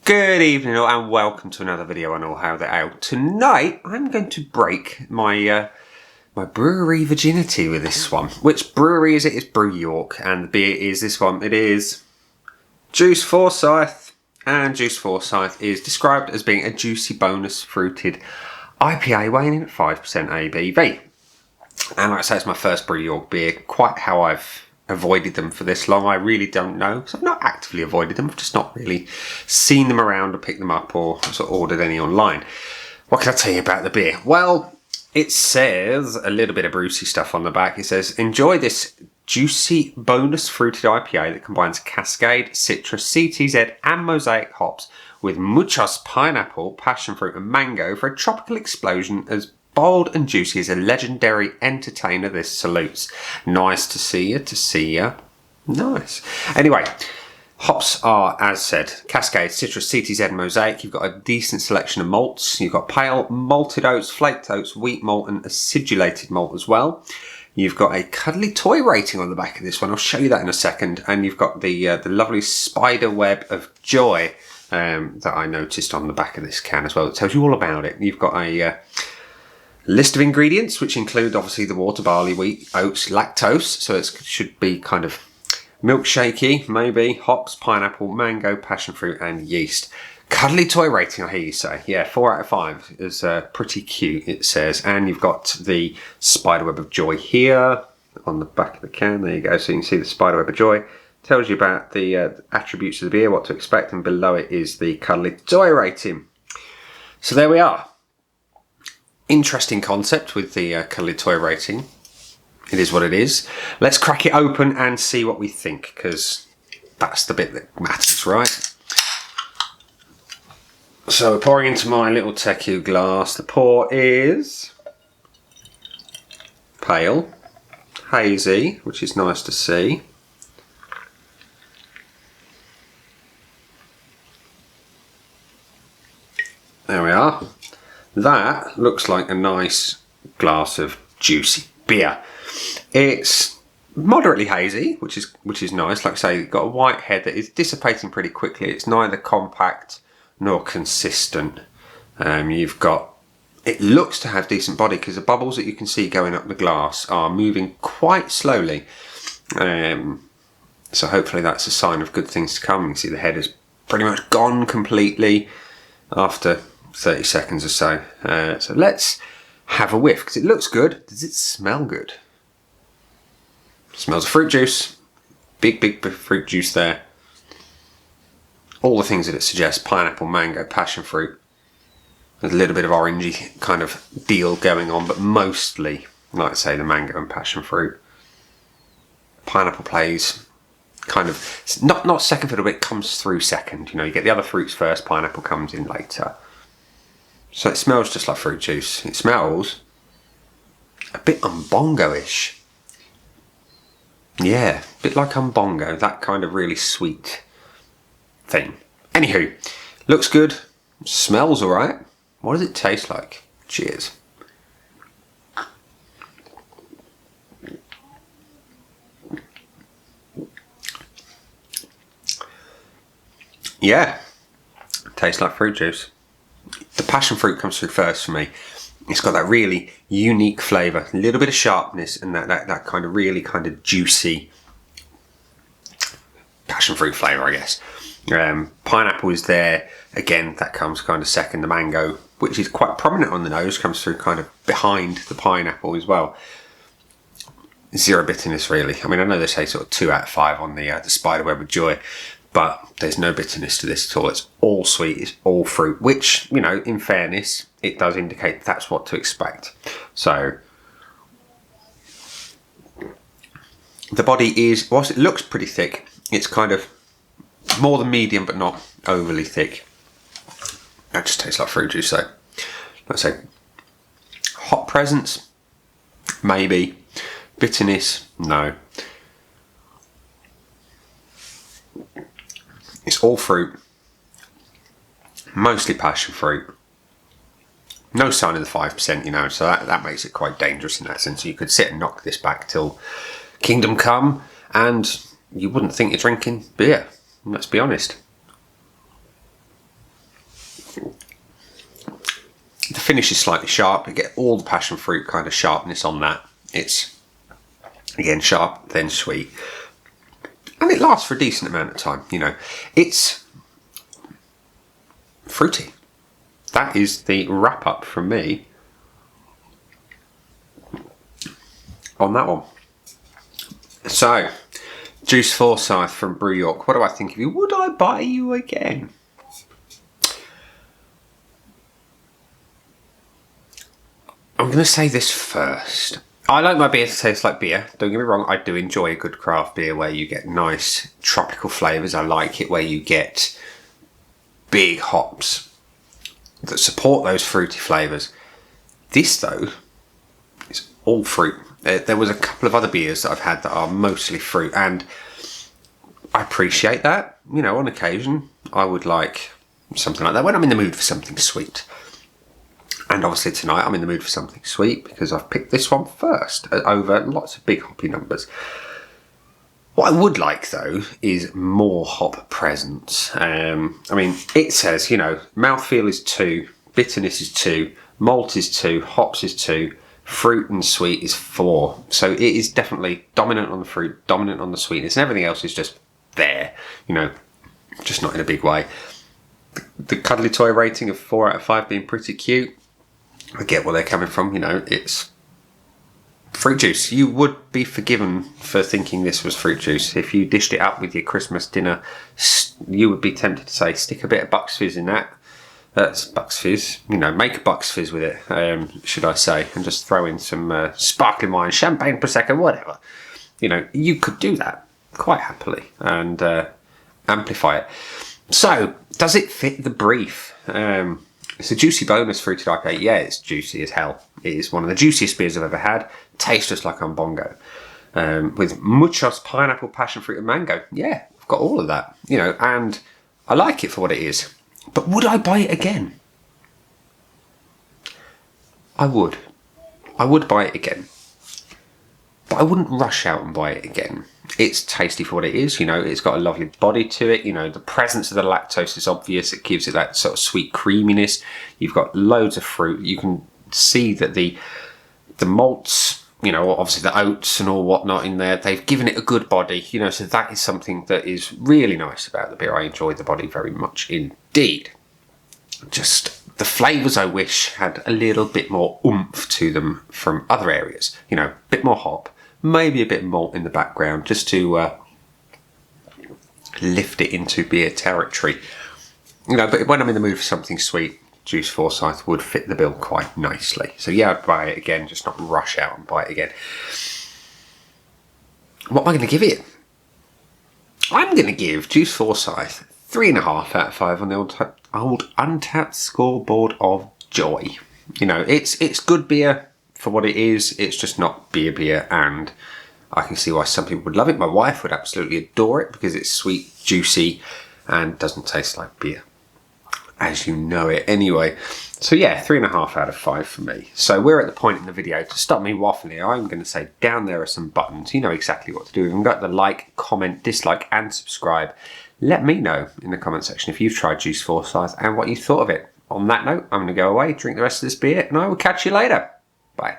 Good evening all, and welcome to another video on All How the Ale. Tonight I'm going to break my my brewery virginity with this one. Which brewery is it? It's Brew York, and the beer is this one. It is Juice Forsyth, and Juice Forsyth is described as being a juicy bonus fruited IPA weighing in at 5% ABV. And like I say, it's my first Brew York beer. Quite how I've avoided them for this long, I really don't know, because I've not actively avoided them. I've just not really seen them around or picked them up or sort of ordered any online. What can I tell you about the beer? Well, it says a little bit of Brucey stuff on the back. It says, enjoy this juicy bonus fruited IPA that combines Cascade, citrus, CTZ and mosaic hops with muchos pineapple, passion fruit and mango for a tropical explosion as bold and juicy as a legendary entertainer this salutes. Nice to see you, Nice. Anyway, hops are, as said, Cascade, citrus, CTZ and mosaic. You've got a decent selection of malts. You've got pale, malted oats, flaked oats, wheat malt and acidulated malt as well. You've got a cuddly toy rating on the back of this one. I'll show you that in a second. And you've got the lovely spider web of joy that I noticed on the back of this can as well. It tells you all about it. You've got a list of ingredients, which include obviously the water, barley, wheat, oats, lactose. So it should be kind of milkshakey, maybe, hops, pineapple, mango, passion fruit and yeast. Cuddly toy rating, I hear you say. Yeah, 4 out of 5 is pretty cute, it says. And you've got the spiderweb of joy here on the back of the can. There you go. So you can see the spiderweb of joy. Tells you about the attributes of the beer, what to expect. And below it is the cuddly toy rating. So there we are. Interesting concept with the cuddly toy rating. It is what it is. Let's crack it open and see what we think, because that's the bit that matters, right? So we're pouring into my little teku glass. The pour is pale, hazy, which is nice to see. There we are. That looks like a nice glass of juicy beer. It's moderately hazy, which is nice. Like I say, you've got a white head that is dissipating pretty quickly. It's neither compact nor consistent. You've got, it looks to have decent body because the bubbles that you can see going up the glass are moving quite slowly. So hopefully that's a sign of good things to come. You can see the head is pretty much gone completely after 30 seconds or so. So let's have a whiff, because it looks good. Does it smell good? Smells of fruit juice. Big fruit juice there. All the things that it suggests: pineapple, mango, passion fruit. There's a little bit of orangey kind of deal going on, but mostly, like I say, the mango and passion fruit. Pineapple plays kind of not second fiddle, but it comes through second. You know, you get the other fruits first, pineapple comes in later. So it smells just like fruit juice. It smells a bit umbongo-ish. Yeah, a bit like umbongo, that kind of really sweet thing. Anywho, looks good, smells alright. What does it taste like? Cheers. Yeah, tastes like fruit juice. The passion fruit comes through first for me. It's got that really unique flavour, a little bit of sharpness, and that kind of really kind of juicy passion fruit flavour, I guess. Pineapple is there again. That comes kind of second. The mango, which is quite prominent on the nose, comes through kind of behind the pineapple as well. Zero bitterness really. I mean, I know they say sort of 2 out of 5 on the spiderweb of joy, but there's no bitterness to this at all. It's all sweet, it's all fruit, which, you know, in fairness, it does indicate that's what to expect. So the body is, whilst it looks pretty thick, it's kind of more than medium but not overly thick. That just tastes like fruit juice. So let's say hop presence, maybe. Bitterness, no. It's all fruit, mostly passion fruit. No sign of the 5%, you know, so that makes it quite dangerous in that sense. You could sit and knock this back till Kingdom Come and you wouldn't think you're drinking beer, let's be honest. finish is slightly sharp. You get all the passion fruit kind of sharpness on that. It's, again, sharp, then sweet. And it lasts for a decent amount of time, you know. It's fruity. That is the wrap up from me on that one. So, Juice Forsyth from Brew York. What do I think of you? Would I buy you again? I'm going to say this first. I like my beer to taste like beer. Don't get me wrong, I do enjoy a good craft beer where you get nice tropical flavours. I like it where you get big hops that support those fruity flavours. This, though, is all fruit. There was a couple of other beers that I've had that are mostly fruit, and I appreciate that. You know, on occasion, I would like something like that when I'm in the mood for something sweet. And obviously tonight I'm in the mood for something sweet because I've picked this one first over lots of big hoppy numbers. What I would like, though, is more hop presence. I mean, it says, you know, mouthfeel is 2, bitterness is 2, malt is 2, hops is 2, fruit and sweet is 4. So it is definitely dominant on the fruit, dominant on the sweetness, and everything else is just there, you know, just not in a big way. The cuddly toy rating of 4 out of 5 being pretty cute. I get where they're coming from, you know, it's fruit juice. You would be forgiven for thinking this was fruit juice. If you dished it up with your Christmas dinner, you would be tempted to say, stick a bit of Bucks Fizz in that. That's Bucks Fizz. You know, make a Bucks Fizz with it, should I say, and just throw in some sparkling wine, champagne, Prosecco, whatever. You know, you could do that quite happily and amplify it. So, does it fit the brief? It's a juicy bonus fruited IPA. Yeah, it's juicy as hell. It is one of the juiciest beers I've ever had. Tastes just like Bongo. With muchos, pineapple, passion fruit and mango. Yeah, I've got all of that. You know, and I like it for what it is. But would I buy it again? I would. I would buy it again. But I wouldn't rush out and buy it again. It's tasty for what it is, you know, it's got a lovely body to it, you know, the presence of the lactose is obvious, it gives it that sort of sweet creaminess. You've got loads of fruit, you can see that the malts, you know, obviously the oats and all whatnot in there, they've given it a good body, you know, so that is something that is really nice about the beer. I enjoy the body very much indeed. Just the flavours I wish had a little bit more oomph to them from other areas, you know, a bit more hop. Maybe a bit of malt in the background just to lift it into beer territory. You know, but when I'm in the mood for something sweet, Juice Forsyth would fit the bill quite nicely. So yeah, I'd buy it again, just not rush out and buy it again. What am I going to give it? I'm going to give Juice Forsyth 3.5 out of 5 on the old Untapped scoreboard of joy. You know, it's good beer. For what it is, it's just not beer, and I can see why some people would love it. My wife would absolutely adore it because it's sweet, juicy, and doesn't taste like beer, as you know it anyway. So yeah, 3.5 out of 5 for me. So we're at the point in the video, to stop me waffling, I'm going to say down there are some buttons. You know exactly what to do. You've got the like, comment, dislike, and subscribe. Let me know in the comment section if you've tried Juice Forsyth and what you thought of it. On that note, I'm going to go away, drink the rest of this beer, and I will catch you later. Bye.